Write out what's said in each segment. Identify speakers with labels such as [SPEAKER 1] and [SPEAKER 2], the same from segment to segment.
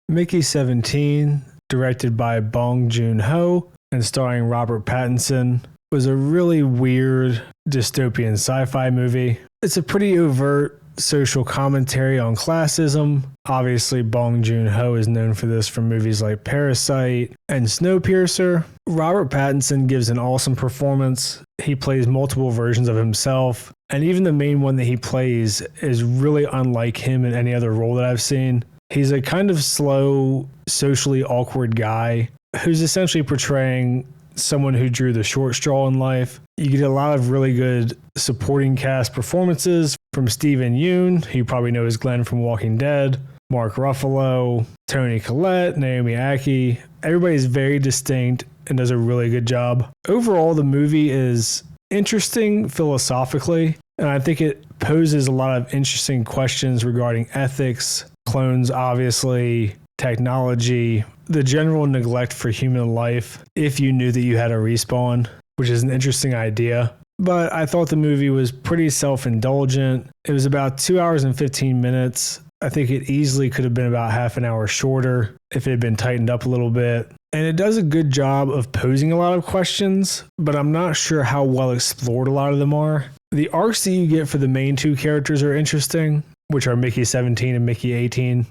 [SPEAKER 1] Mickey 17, directed by Bong Joon-ho and starring Robert Pattinson, was a really weird dystopian sci-fi movie. It's a pretty overt social commentary on classism. Obviously, Bong Joon-ho is known for this from movies like Parasite and Snowpiercer. Robert Pattinson gives an awesome performance. He plays multiple versions of himself, and even the main one that he plays is really unlike him in any other role that I've seen. He's a kind of slow, socially awkward guy who's essentially portraying someone who drew the short straw in life. You get a lot of really good supporting cast performances from Steven Yeun, who you probably know as Glenn from Walking Dead, Mark Ruffalo, Toni Collette, Naomi Ackie. Everybody's very distinct and does a really good job. Overall, the movie is interesting philosophically, and I think it poses a lot of interesting questions regarding ethics, clones, obviously, technology, the general neglect for human life if you knew that you had a respawn, which is an interesting idea. But I thought the movie was pretty self-indulgent. It was about 2 hours and 15 minutes. I think it easily could have been about half an hour shorter if it had been tightened up a little bit. And it does a good job of posing a lot of questions, but I'm not sure how well explored a lot of them are. The arcs that you get for the main two characters are interesting, which are Mickey 17 and Mickey 18.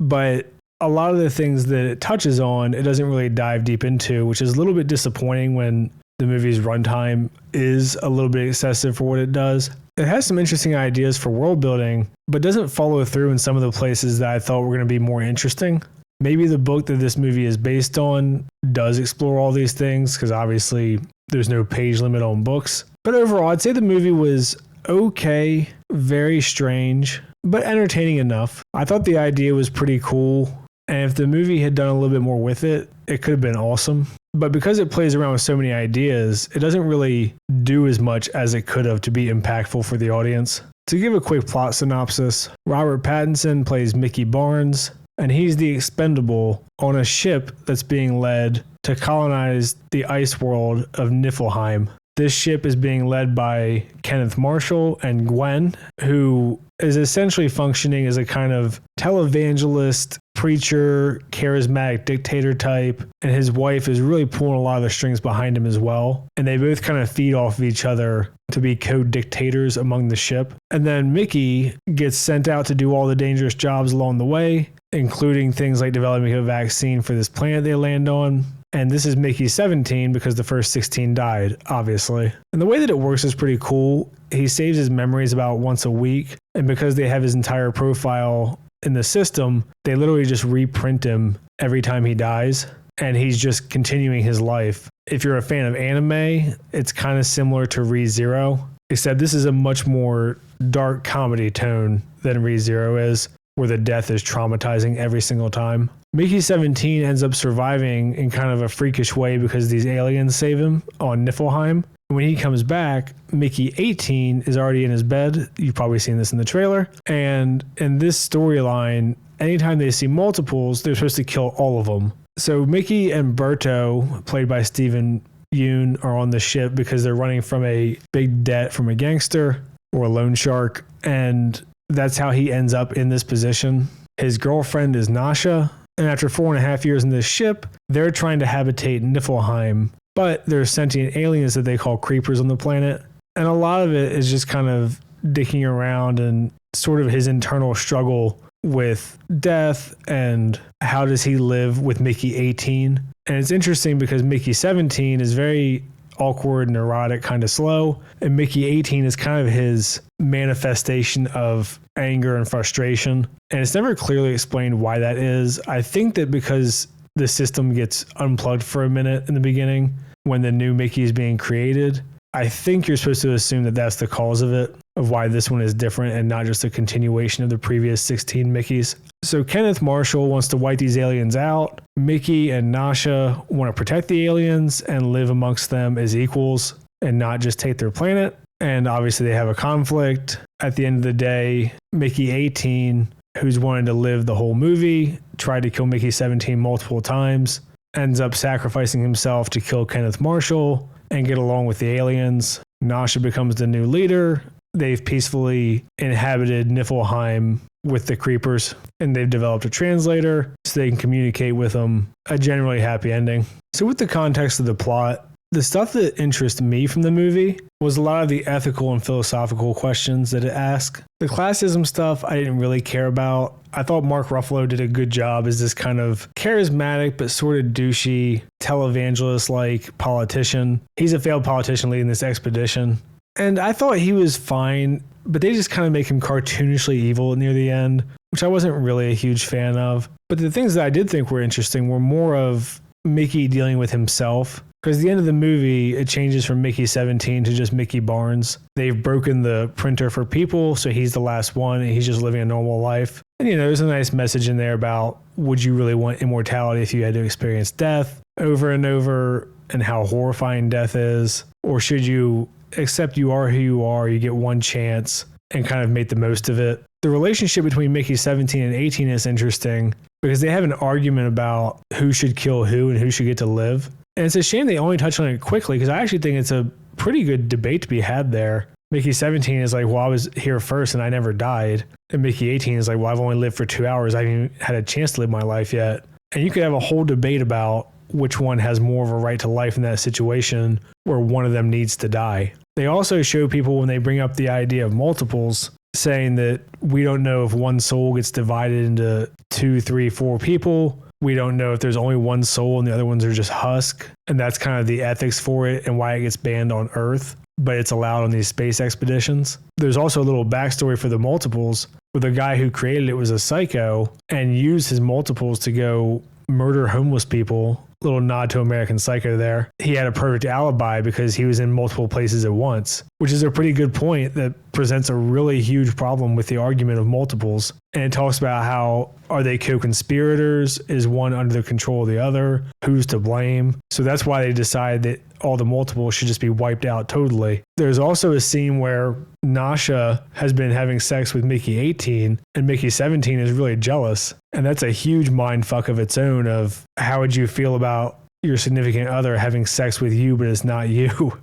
[SPEAKER 1] But a lot of the things that it touches on, it doesn't really dive deep into, which is a little bit disappointing when the movie's runtime is a little bit excessive for what it does. It has some interesting ideas for world building, but doesn't follow through in some of the places that I thought were going to be more interesting. Maybe the book that this movie is based on does explore all these things, because obviously there's no page limit on books. But overall, I'd say the movie was okay, very strange, but entertaining enough. I thought the idea was pretty cool, and if the movie had done a little bit more with it, it could have been awesome. But because it plays around with so many ideas, it doesn't really do as much as it could have to be impactful for the audience. To give a quick plot synopsis, Robert Pattinson plays Mickey Barnes, and he's the expendable on a ship that's being led to colonize the ice world of Niflheim. This ship is being led by Kenneth Marshall and Gwen, who is essentially functioning as a kind of televangelist, preacher, charismatic dictator type, and his wife is really pulling a lot of the strings behind him as well. And they both kind of feed off of each other to be co-dictators among the ship. And then Mickey gets sent out to do all the dangerous jobs along the way, including things like developing a vaccine for this planet they land on. And this is Mickey 17 because the first 16 died, obviously. And the way that it works is pretty cool. He saves his memories about once a week. And because they have his entire profile in the system, they literally just reprint him every time he dies. And he's just continuing his life. If you're a fan of anime, it's kind of similar to Re:Zero, except this is a much more dark comedy tone than Re:Zero is, where the death is traumatizing every single time. Mickey 17 ends up surviving in kind of a freakish way because these aliens save him on Niflheim. When he comes back, Mickey 18 is already in his bed. You've probably seen this in the trailer. And in this storyline, anytime they see multiples, they're supposed to kill all of them. So Mickey and Berto, played by Steven Yeun, are on the ship because they're running from a big debt from a gangster or a loan shark. And that's how he ends up in this position. His girlfriend is Nasha. And after 4.5 years in this ship, they're trying to habitate Niflheim, but there's sentient aliens that they call creepers on the planet. And a lot of it is just kind of dicking around and sort of his internal struggle with death and how does he live with Mickey 18. And it's interesting because Mickey 17 is very awkward, neurotic, kind of slow. And Mickey 18 is kind of his manifestation of anger and frustration. And it's never clearly explained why that is. I think that because the system gets unplugged for a minute in the beginning when the new Mickey is being created, I think you're supposed to assume that that's the cause of it, of why this one is different and not just a continuation of the previous 16 Mickeys. So Kenneth Marshall wants to wipe these aliens out. Mickey and Nasha want to protect the aliens and live amongst them as equals and not just take their planet. And obviously they have a conflict. At the end of the day, Mickey 18, who's wanted to live the whole movie, tried to kill Mickey 17 multiple times, ends up sacrificing himself to kill Kenneth Marshall and get along with the aliens. Nasha becomes the new leader. They've peacefully inhabited Niflheim with the creepers, and they've developed a translator so they can communicate with them. A generally happy ending. So with the context of the plot, the stuff that interested me from the movie was a lot of the ethical and philosophical questions that it asked. The classism stuff I didn't really care about. I thought Mark Ruffalo did a good job as this kind of charismatic but sort of douchey televangelist-like politician. He's a failed politician leading this expedition. And I thought he was fine, but they just kind of make him cartoonishly evil near the end, which I wasn't really a huge fan of. But the things that I did think were interesting were more of Mickey dealing with himself. Because at the end of the movie, it changes from Mickey 17 to just Mickey Barnes. They've broken the printer for people, so he's the last one, and he's just living a normal life. And, there's a nice message in there about, would you really want immortality if you had to experience death over and over, and how horrifying death is? Or should you accept you are who you are, you get one chance, and kind of make the most of it? The relationship between Mickey 17 and 18 is interesting, because they have an argument about who should kill who and who should get to live. And it's a shame they only touch on it quickly, because I actually think it's a pretty good debate to be had there. Mickey 17 is like, well, I was here first and I never died. And Mickey 18 is like, well, I've only lived for 2 hours. I haven't even had a chance to live my life yet. And you could have a whole debate about which one has more of a right to life in that situation where one of them needs to die. They also show people, when they bring up the idea of multiples, saying that we don't know if one soul gets divided into 2, 3, 4 people. We don't know if there's only one soul and the other ones are just husk. And that's kind of the ethics for it and why it gets banned on Earth, but it's allowed on these space expeditions. There's also a little backstory for the multiples, where the guy who created it was a psycho and used his multiples to go murder homeless people. Little nod to American Psycho there. He had a perfect alibi because he was in multiple places at once, which is a pretty good point that presents a really huge problem with the argument of multiples. And it talks about how, are they co-conspirators? Is one under the control of the other? Who's to blame? So that's why they decide that all the multiples should just be wiped out totally. There's also a scene where Nasha has been having sex with Mickey 18 and Mickey 17 is really jealous. And that's a huge mind fuck of its own of, how would you feel about your significant other having sex with you, but it's not you?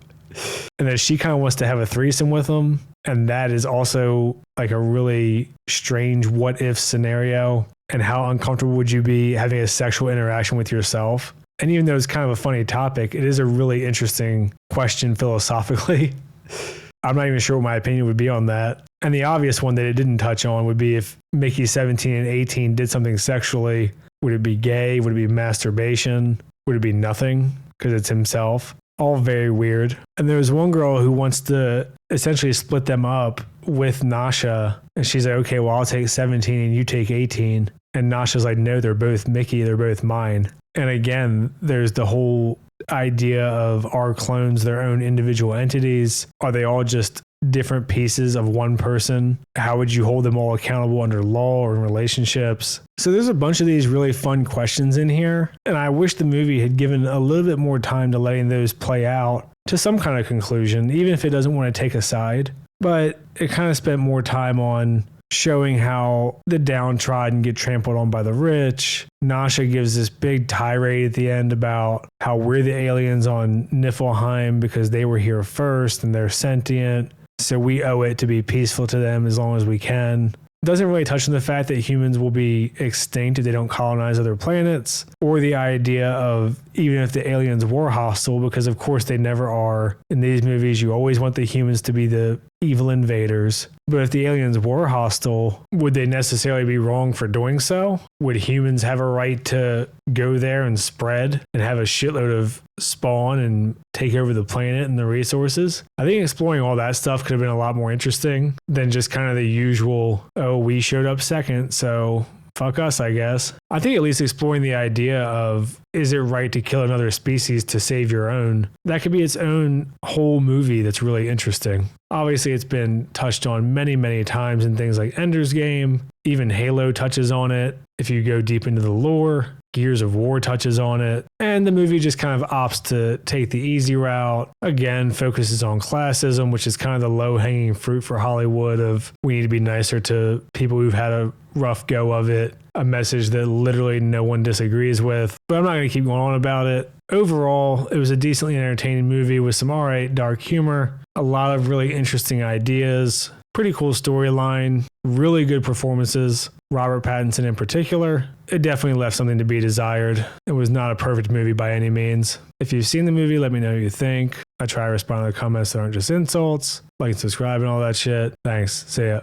[SPEAKER 1] And then she kind of wants to have a threesome with him. And that is also like a really strange what if scenario. And how uncomfortable would you be having a sexual interaction with yourself? And even though it's kind of a funny topic, it is a really interesting question philosophically. I'm not even sure what my opinion would be on that. And the obvious one that it didn't touch on would be, if Mickey 17 and 18 did something sexually, would it be gay? Would it be masturbation? Would it be nothing because it's himself? All very weird. And there was one girl who wants to essentially split them up with Nasha. And she's like, okay, well, I'll take 17 and you take 18. And Nasha's like, no, they're both Mickey. They're both mine. And again, there's the whole idea of, are clones their own individual entities? Are they all just different pieces of one person? How would you hold them all accountable under law or in relationships? So there's a bunch of these really fun questions in here. And I wish the movie had given a little bit more time to letting those play out to some kind of conclusion, even if it doesn't want to take a side. But it kind of spent more time on showing how the downtrodden get trampled on by the rich. Nasha gives this big tirade at the end about how we're the aliens on Niflheim because they were here first and they're sentient. So we owe it to be peaceful to them as long as we can. Doesn't really touch on the fact that humans will be extinct if they don't colonize other planets, or the idea of even if the aliens were hostile, because of course they never are. In these movies, you always want the humans to be the evil invaders. But if the aliens were hostile, would they necessarily be wrong for doing so? Would humans have a right to go there and spread and have a shitload of spawn and take over the planet and the resources? I think exploring all that stuff could have been a lot more interesting than just kind of the usual, oh, we showed up second, so fuck us, I guess. I think at least exploring the idea of, is it right to kill another species to save your own? That could be its own whole movie that's really interesting. Obviously, it's been touched on many, many times in things like Ender's Game. Even Halo touches on it. If you go deep into the lore, Gears of War touches on it. And the movie just kind of opts to take the easy route. Again, focuses on classism, which is kind of the low-hanging fruit for Hollywood of, we need to be nicer to people who've had a rough go of it. A message that literally no one disagrees with. But I'm not going to keep going on about it. Overall, it was a decently entertaining movie with some alright dark humor, a lot of really interesting ideas. Pretty cool storyline, really good performances. Robert Pattinson in particular. It definitely left something to be desired. It was not a perfect movie by any means. If you've seen the movie, let me know what you think. I try to respond to the comments that aren't just insults. Like and subscribe and all that shit. Thanks. See ya.